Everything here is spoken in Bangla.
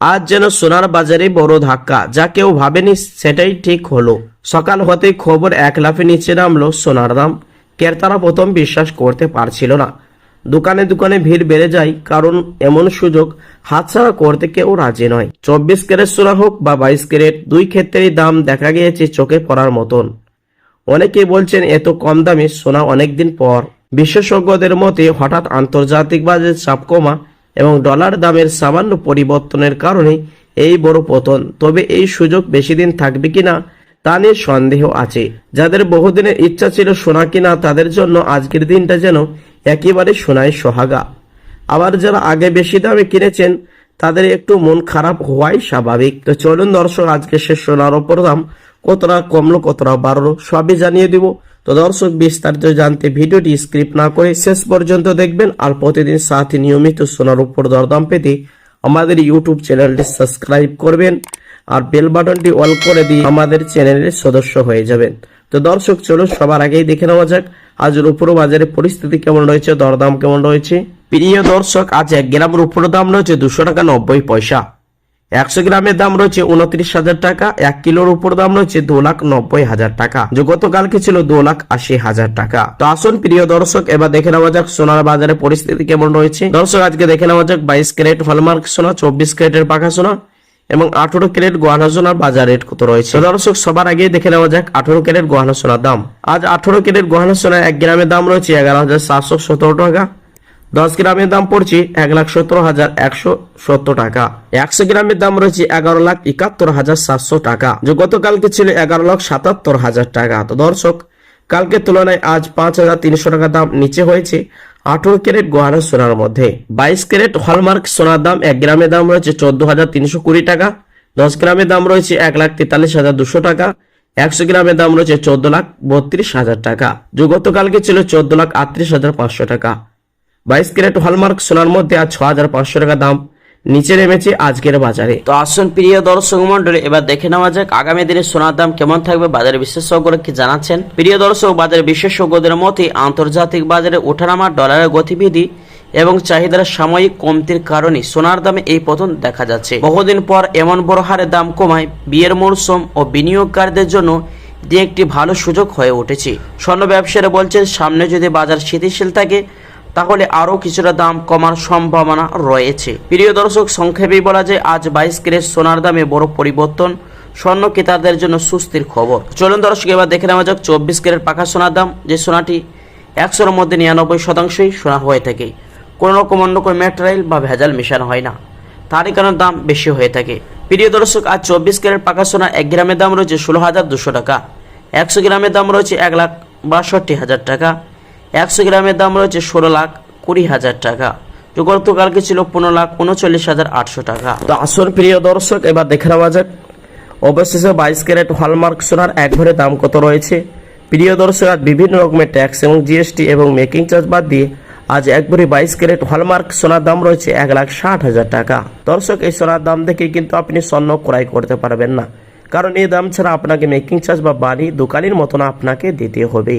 আজ যেন সোনার বাজারে বড় ধাক্কা, যা কেউ ভাবেনি সেটাই ঠিক হলো। সকাল হতেই খবর এক লাফে নিচে নামলো সোনার দাম। ক্রেতারা প্রথম বিশ্বাস করতে পারছিল না। দোকানে দোকানে ভিড় বেড়ে যায়, কারণ এমন সুযোগ হাতছাড়া করতে কেউ রাজি নয়। 24 ক্যারেট সোনা হোক বা 22 ক্যারেট, দুই ক্ষেত্রেই দাম দেখা গিয়েছে চোখে পড়ার মতন। অনেকেই বলছেন এত কম দামে সোনা অনেকদিন পর। বিশেষজ্ঞদের মতে হঠাৎ আন্তর্জাতিক বাজারে চাপ কমা এবং ডলার দামের সামান্য পরিবর্তনের কারণে এই বড় পতন। তবে এই সুযোগ বেশি দিন থাকবে কিনা তা নিয়ে সন্দেহ আছে। যাদের বহুদিনের ইচ্ছা ছিল সোনা কিনা, তাদের জন্য আজকের দিনটা যেন একেবারে সোনায় সোহাগা। আবার যারা আগে বেশি দামে কিনেছেন, তাদের একটু মন খারাপ হওয়াই স্বাভাবিক। তো চলুন দর্শক, আজকে সে সোনার ওপর দাম কতটা কমলো কতটা বাড়লো সবই জানিয়ে দিব। তো দর্শক, বিস্তারিত জানতে ভিডিওটি স্ক্রিপ্ট না করে শেষ পর্যন্ত দেখবেন। আর প্রতিদিন সাথে নিয়মিত সোনার উপর দরদাম পেতে আমাদের ইউটিউব চ্যানেলটি সাবস্ক্রাইব করবেন আর বেল বাটনটি অল করে দিয়ে আমাদের চ্যানেলের সদস্য হয়ে যাবেন। তো দর্শক চলুন, সবার আগেই দেখে নেওয়া যাক আজ রূপোর বাজারে পরিস্থিতি কেমন রয়েছে, দরদাম কেমন রয়েছে। প্রিয় দর্শক, আজ 1 গ্রাম রূপোর দাম রয়েছে 200 টাকা 90 পয়সা। 100 গ্রামের দাম রয়েছে 29,000 টাকা। 1 কিলোর উপর দাম রয়েছে 2,90,000 টাকা, যে গতকালকে ছিল 2,80,000 টাকা। তো আসুন প্রিয় দর্শক, এবার দেখে নেওয়া যাক সোনার বাজারে পরিস্থিতি কেমন রয়েছে। দর্শক, আজকে দেখে নেওয়া যাক 22 ক্যারেট হলমার্ক সোনা, 24 ক্যারেটের পাকা সোনা এবং 18 ক্যারেট গহনা সোনার বাজার রেট কত রয়েছে। দর্শক, সবার আগে দেখে নেওয়া যাক 18 ক্যারেট গহনা সোনার দাম। আজ 18 ক্যারেট গহনা সোনার 1 গ্রামের দাম রয়েছে 11,717 টাকা। 10 গ্রামের দাম পড়ছে 1,17,170 টাকা। 100 গ্রামের দাম রয়েছে 11,71,700 টাকা, যে গতকালকে ছিল 11,77,000 টাকা। তো দর্শক, কালকের তুলনায় আজ 5,300 টাকা দাম নিচে হয়েছে 18 ক্যারেট গহনা সোনার মধ্যে। 22 ক্যারেট হলমার্ক সোনার দাম 1 গ্রামের দাম রয়েছে 14,320 টাকা। 10 গ্রামের দাম রয়েছে 1,43,200 টাকা। 100 গ্রামের দাম রয়েছে 14,32,000 টাকা, যে গতকালকে ছিল 14,38,500 টাকা। 22 ক্যারেট হলমার্ক সোনার মধ্যে আজ 6,500 টাকা দাম নিচে নেমেছে আজকের বাজারে। তো আসুন প্রিয় দর্শক মন্ডলী, এবার দেখে নেওয়া যাক আগামী দিনে সোনার দাম কেমন থাকবে, বাজারে বিশেষজ্ঞরা কি জানাচ্ছেন। প্রিয় দর্শক, বাজারে বিশেষজ্ঞদের মতে আন্তর্জাতিক বাজারে ওঠানামা, ডলারের গতিবিধি এবং চাহিদার সাময়িক কমতির কারণে সোনার দামে এই পতন দেখা যাচ্ছে। বহুদিন পর এমন বড় হারে দাম কমায় বিয়ের মরশুম ও বিনিয়োগকারীদের জন্য একটি ভালো সুযোগ হয়ে উঠেছে। স্বর্ণ ব্যবসায়ীরা বলছেন সামনে যদি বাজার স্থিতিশীল থাকে তাহলে আরো কিছুটা দাম কমার সম্ভাবনা রয়েছে। প্রিয় দর্শক, সংক্ষেপে বলা যায় আজ 22 ক্যারেট সোনার দামে বড় পরিবর্তন, স্বর্ণ ক্রেতাদের জন্য সুস্থির খবর। চলুন দর্শক, এবার দেখে নেওয়া যাক 24 ক্যারেট পাকা সোনার দাম। যে সোনাটি 100-র মধ্যে 99% সোনা হয়ে থাকে, কোনো রকম অন্য কোনো ম্যাটেরিয়াল বা ভেজাল মেশানো হয় না, তারই কারণে দাম বেশি হয়ে থাকে। প্রিয় দর্শক, আজ 24 ক্যারেট পাকা সোনা 1 গ্রামের দাম রয়েছে 16,200 টাকা। 100 গ্রামের দাম রয়েছে 1,62,000 টাকা। 100 গ্রামের দাম রয়েছে 16,20,000 টাকা, যে গতকালকে ছিল 15,39,800 টাকা। তো আসুন প্রিয় দর্শক, এবার দেখে নেওয়া যাক অবশেষে 22 ক্যারেট হলমার্ক সোনার এক ভরি দাম কত রয়েছে। প্রিয় দর্শক, আজ বিভিন্ন রকমের ট্যাক্স এবং জিএসটি এবং মেকিং চার্জ বাদ দিয়ে আজ এক ভরি 22 ক্যারেট হলমার্ক সোনার দাম রয়েছে 1,60,000 টাকা। দর্শক, এই সোনার দাম দেখে কিন্তু আপনি স্বর্ণ ক্রয় করতে পারবেন না, কারণ এই দাম ছাড়া আপনাকে মেকিং চার্জ বা বাড়ি দোকানের মতন আপনাকে দিতে হবে।